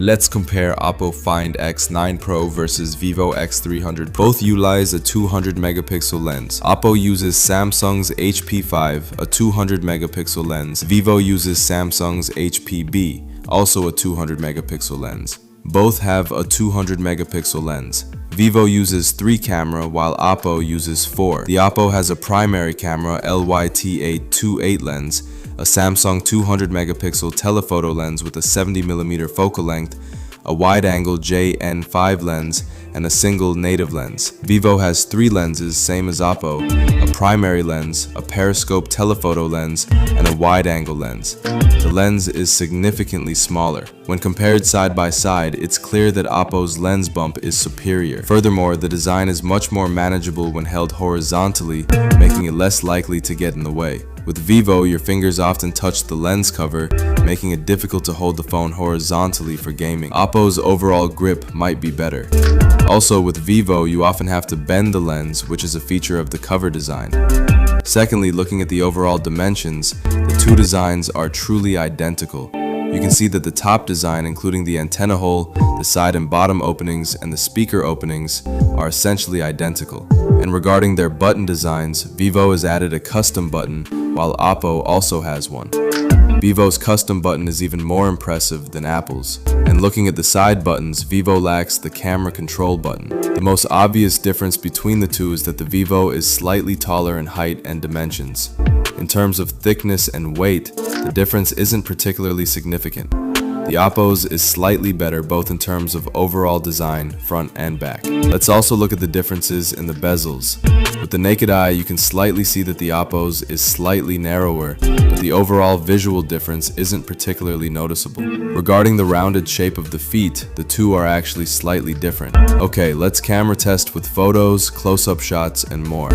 Let's compare Oppo Find X9 Pro versus Vivo X300. Both utilize a 200 megapixel lens. Oppo uses Samsung's HP5, a 200 megapixel lens. Vivo uses Samsung's HP-B, also a 200 megapixel lens. Both have a 200 megapixel lens. Vivo uses 3 camera while Oppo uses 4. The Oppo has a primary camera LYT828 lens, a Samsung 200 megapixel telephoto lens with a 70mm focal length, a wide-angle JN5 lens, and a single native lens. Vivo has 3 lenses, same as Oppo, a primary lens, a periscope telephoto lens, and a wide-angle lens. The lens is significantly smaller. When compared side by side, it's clear that Oppo's lens bump is superior. Furthermore, the design is much more manageable when held horizontally, making it less likely to get in the way. With Vivo, your fingers often touch the lens cover, making it difficult to hold the phone horizontally for gaming. Oppo's overall grip might be better. Also, with Vivo, you often have to bend the lens, which is a feature of the cover design. Secondly, looking at the overall dimensions, the two designs are truly identical. You can see that the top design, including the antenna hole, the side and bottom openings, and the speaker openings, are essentially identical. And regarding their button designs, Vivo has added a custom button, while Oppo also has one. Vivo's custom button is even more impressive than Apple's. And looking at the side buttons, Vivo lacks the camera control button. The most obvious difference between the two is that the Vivo is slightly taller in height and dimensions. In terms of thickness and weight, the difference isn't particularly significant. The Oppo's is slightly better both in terms of overall design, front and back. Let's also look at the differences in the bezels. With the naked eye, you can slightly see that the Oppo's is slightly narrower, but the overall visual difference isn't particularly noticeable. Regarding the rounded shape of the feet, the two are actually slightly different. Okay, let's camera test with photos, close-up shots, and more.